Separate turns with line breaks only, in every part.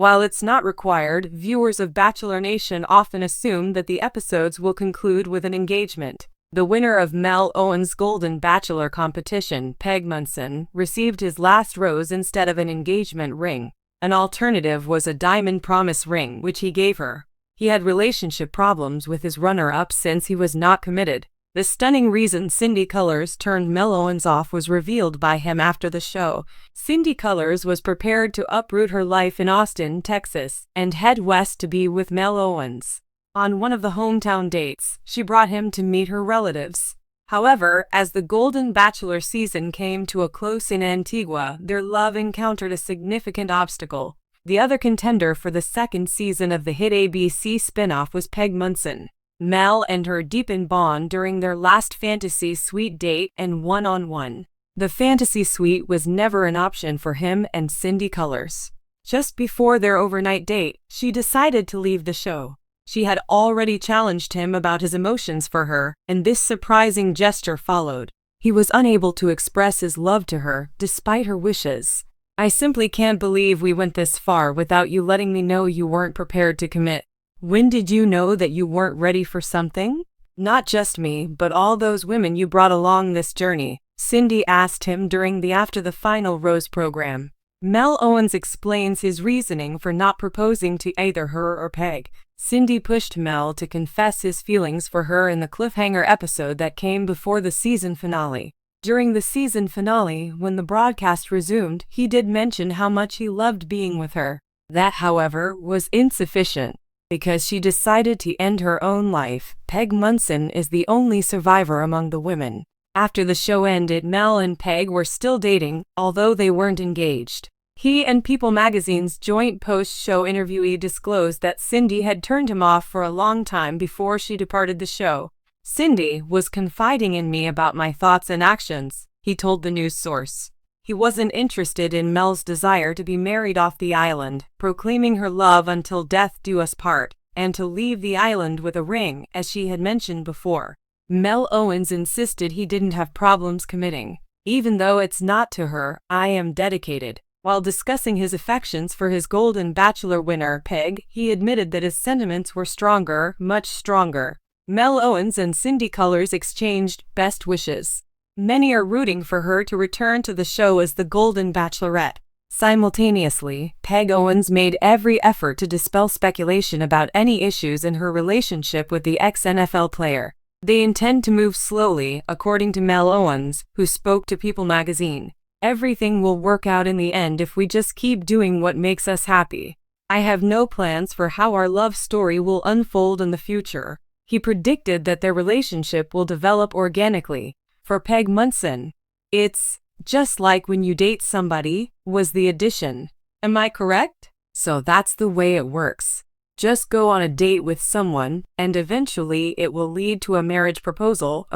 While it's not required, viewers of Bachelor Nation often assume that the episodes will conclude with an engagement. The winner of Mel Owens' Golden Bachelor competition, Peg Munson, received his last rose instead of an engagement ring. An alternative was a diamond promise ring, which he gave her. He had relationship problems with his runner-up since he was not committed. The stunning reason Cindy Colors turned Mel Owens off was revealed by him after the show. Cindy Colors was prepared to uproot her life in Austin, Texas, and head west to be with Mel Owens. On one of the hometown dates, she brought him to meet her relatives. However, as the Golden Bachelor season came to a close in Antigua, their love encountered a significant obstacle. The other contender for the second season of the hit ABC spinoff was Peg Munson. Mel and her deepened bond during their last fantasy suite date and one-on-one. The fantasy suite was never an option for him and Cindy Colors. Just before their overnight date, she decided to leave the show. She had already challenged him about his emotions for her, and this surprising gesture followed. He was unable to express his love to her, despite her wishes. "I simply can't believe we went this far without you letting me know you weren't prepared to commit. When did you know that you weren't ready for something? Not just me, but all those women you brought along this journey," Cindy asked him during the After the Final Rose program. Mel Owens explains his reasoning for not proposing to either her or Peg. Cindy pushed Mel to confess his feelings for her in the cliffhanger episode that came before the season finale. During the season finale, when the broadcast resumed, he did mention how much he loved being with her. That, however, was insufficient. Because she decided to end her own life, Peg Munson is the only survivor among the women. After the show ended, Mel and Peg were still dating, although they weren't engaged. He and People magazine's joint post-show interviewee disclosed that Cindy had turned him off for a long time before she departed the show. "Cindy was confiding in me about my thoughts and actions," he told the news source. He wasn't interested in Mel's desire to be married off the island, proclaiming her love until death do us part, and to leave the island with a ring, as she had mentioned before. Mel Owens insisted he didn't have problems committing. "Even though it's not to her, I am dedicated." While discussing his affections for his Golden Bachelor winner, Peg, he admitted that his sentiments were stronger, much stronger. Mel Owens and Cindy Colors exchanged best wishes. Many are rooting for her to return to the show as the Golden Bachelorette. Simultaneously, Peg Owens made every effort to dispel speculation about any issues in her relationship with the ex-NFL player. They intend to move slowly, according to Mel Owens, who spoke to People magazine. "Everything will work out in the end if we just keep doing what makes us happy. I have no plans for how our love story will unfold in the future." He predicted that their relationship will develop organically. For Peg Munson, "It's just like when you date somebody," was the addition. "Am I correct? So that's the way it works. Just go on a date with someone, and eventually it will lead to a marriage proposal,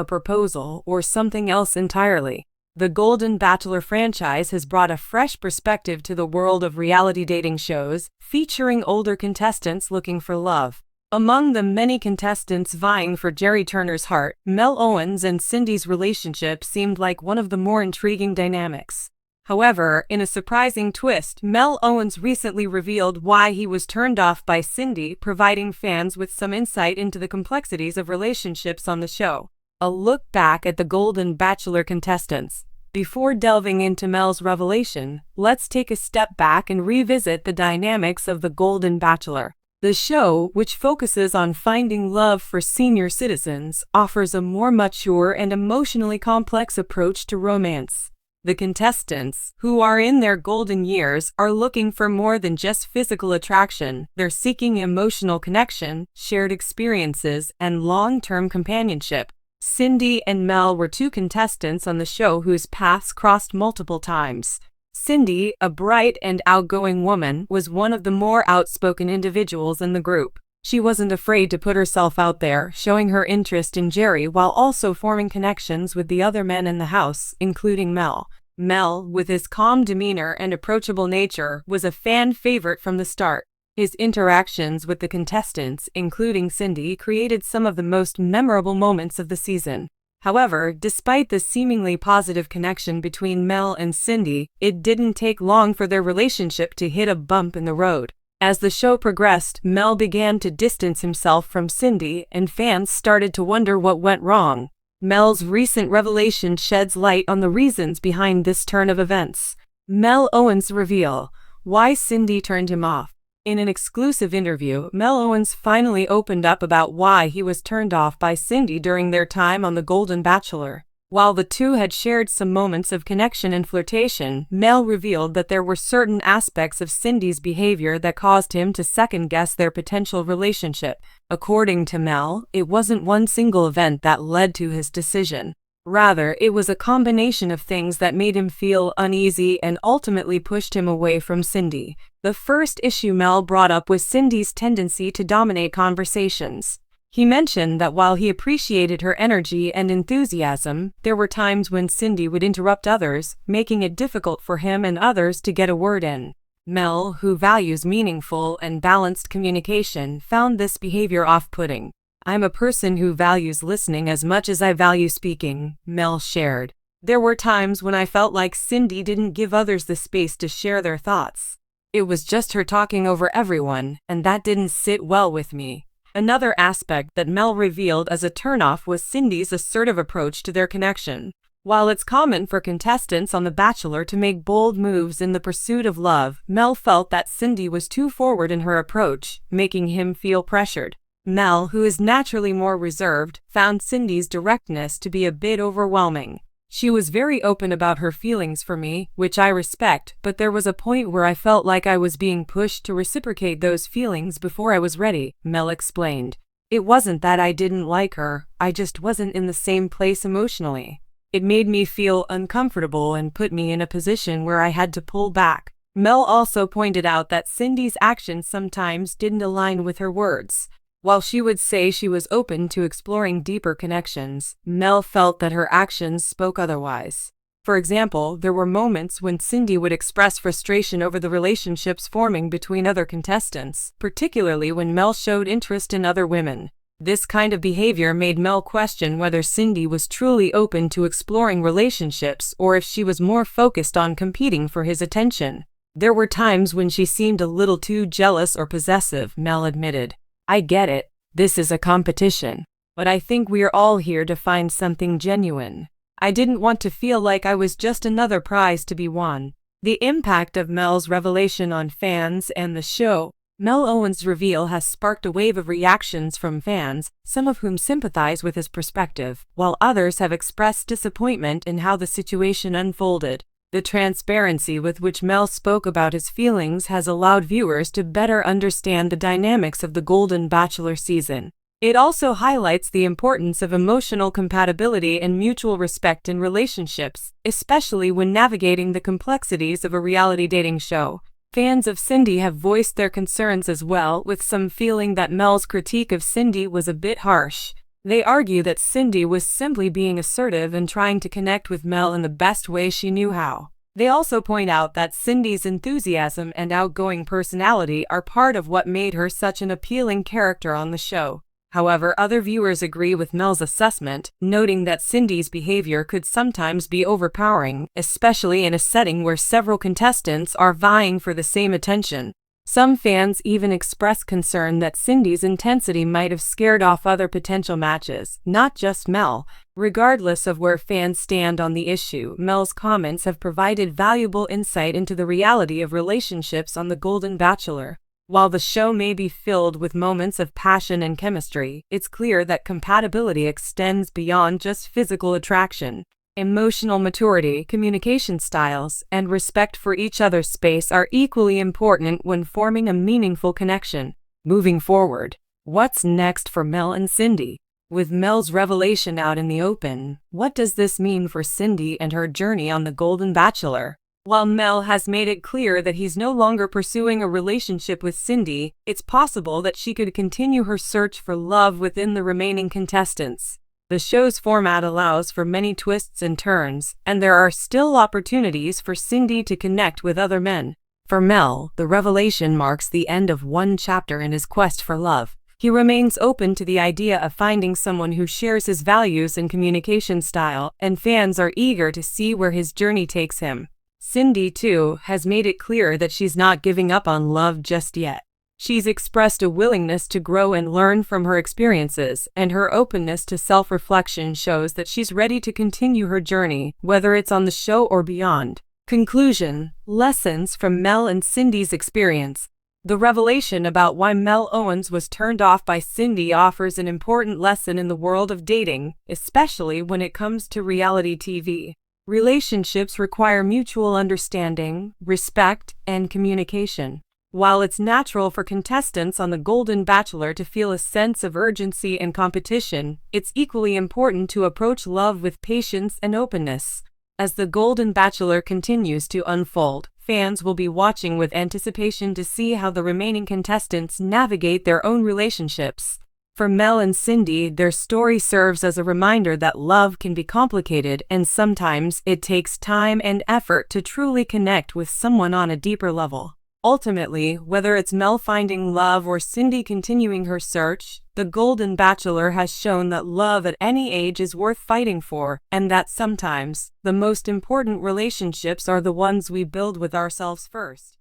or something else entirely." The Golden Bachelor franchise has brought a fresh perspective to the world of reality dating shows, featuring older contestants looking for love. Among the many contestants vying for Jerry Turner's heart, Mel Owens and Cindy's relationship seemed like one of the more intriguing dynamics. However, in a surprising twist, Mel Owens recently revealed why he was turned off by Cindy, providing fans with some insight into the complexities of relationships on the show. A look back at the Golden Bachelor contestants. Before delving into Mel's revelation, let's take a step back and revisit the dynamics of the Golden Bachelor. The show, which focuses on finding love for senior citizens, offers a more mature and emotionally complex approach to romance. The contestants, who are in their golden years, are looking for more than just physical attraction. They're seeking emotional connection, shared experiences, and long-term companionship. Cindy and Mel were two contestants on the show whose paths crossed multiple times. Cindy, a bright and outgoing woman, was one of the more outspoken individuals in the group. She wasn't afraid to put herself out there, showing her interest in Jerry while also forming connections with the other men in the house, including Mel. Mel, with his calm demeanor and approachable nature, was a fan favorite from the start. His interactions with the contestants, including Cindy, created some of the most memorable moments of the season. However, despite the seemingly positive connection between Mel and Cindy, it didn't take long for their relationship to hit a bump in the road. As the show progressed, Mel began to distance himself from Cindy, and fans started to wonder what went wrong. Mel's recent revelation sheds light on the reasons behind this turn of events. Mel Owens reveal why Cindy turned him off. In an exclusive interview, Mel Owens finally opened up about why he was turned off by Cindy during their time on The Golden Bachelor. While the two had shared some moments of connection and flirtation, Mel revealed that there were certain aspects of Cindy's behavior that caused him to second-guess their potential relationship. According to Mel, it wasn't one single event that led to his decision. Rather, it was a combination of things that made him feel uneasy and ultimately pushed him away from Cindy. The first issue Mel brought up was Cindy's tendency to dominate conversations. He mentioned that while he appreciated her energy and enthusiasm, there were times when Cindy would interrupt others, making it difficult for him and others to get a word in. Mel, who values meaningful and balanced communication, found this behavior off-putting. "I'm a person who values listening as much as I value speaking," Mel shared. "There were times when I felt like Cindy didn't give others the space to share their thoughts. It was just her talking over everyone, and that didn't sit well with me." Another aspect that Mel revealed as a turnoff was Cindy's assertive approach to their connection. While it's common for contestants on The Bachelor to make bold moves in the pursuit of love, Mel felt that Cindy was too forward in her approach, making him feel pressured. Mel, who is naturally more reserved, found Cindy's directness to be a bit overwhelming. "She was very open about her feelings for me, which I respect, but there was a point where I felt like I was being pushed to reciprocate those feelings before I was ready," Mel explained. "It wasn't that I didn't like her, I just wasn't in the same place emotionally. It made me feel uncomfortable and put me in a position where I had to pull back." Mel also pointed out that Cindy's actions sometimes didn't align with her words. While she would say she was open to exploring deeper connections, Mel felt that her actions spoke otherwise. For example, there were moments when Cindy would express frustration over the relationships forming between other contestants, particularly when Mel showed interest in other women. This kind of behavior made Mel question whether Cindy was truly open to exploring relationships or if she was more focused on competing for his attention. "There were times when she seemed a little too jealous or possessive," Mel admitted. "I get it, this is a competition, but I think we're all here to find something genuine. I didn't want to feel like I was just another prize to be won." The impact of Mel's revelation on fans and the show. Mel Owens' reveal has sparked a wave of reactions from fans, some of whom sympathize with his perspective, while others have expressed disappointment in how the situation unfolded. The transparency with which Mel spoke about his feelings has allowed viewers to better understand the dynamics of the Golden Bachelor season. It also highlights the importance of emotional compatibility and mutual respect in relationships, especially when navigating the complexities of a reality dating show. Fans of Cindy have voiced their concerns as well, with some feeling that Mel's critique of Cindy was a bit harsh. They argue that Cindy was simply being assertive and trying to connect with Mel in the best way she knew how. They also point out that Cindy's enthusiasm and outgoing personality are part of what made her such an appealing character on the show. However, other viewers agree with Mel's assessment, noting that Cindy's behavior could sometimes be overpowering, especially in a setting where several contestants are vying for the same attention. Some fans even express concern that Cindy's intensity might have scared off other potential matches, not just Mel. Regardless of where fans stand on the issue, Mel's comments have provided valuable insight into the reality of relationships on The Golden Bachelor. While the show may be filled with moments of passion and chemistry, it's clear that compatibility extends beyond just physical attraction. Emotional maturity, communication styles, and respect for each other's space are equally important when forming a meaningful connection. Moving forward, what's next for Mel and Cindy? With Mel's revelation out in the open, what does this mean for Cindy and her journey on The Golden Bachelor? While Mel has made it clear that he's no longer pursuing a relationship with Cindy, it's possible that she could continue her search for love within the remaining contestants. The show's format allows for many twists and turns, and there are still opportunities for Cindy to connect with other men. For Mel, the revelation marks the end of one chapter in his quest for love. He remains open to the idea of finding someone who shares his values and communication style, and fans are eager to see where his journey takes him. Cindy, too, has made it clear that she's not giving up on love just yet. She's expressed a willingness to grow and learn from her experiences, and her openness to self-reflection shows that she's ready to continue her journey, whether it's on the show or beyond. Conclusion: lessons from Mel and Cindy's experience. The revelation about why Mel Owens was turned off by Cindy offers an important lesson in the world of dating, especially when it comes to reality TV. Relationships require mutual understanding, respect, and communication. While it's natural for contestants on The Golden Bachelor to feel a sense of urgency and competition, it's equally important to approach love with patience and openness. As The Golden Bachelor continues to unfold, fans will be watching with anticipation to see how the remaining contestants navigate their own relationships. For Mel and Cindy, their story serves as a reminder that love can be complicated and sometimes it takes time and effort to truly connect with someone on a deeper level. Ultimately, whether it's Mel finding love or Cindy continuing her search, The Golden Bachelor has shown that love at any age is worth fighting for, and that sometimes, the most important relationships are the ones we build with ourselves first.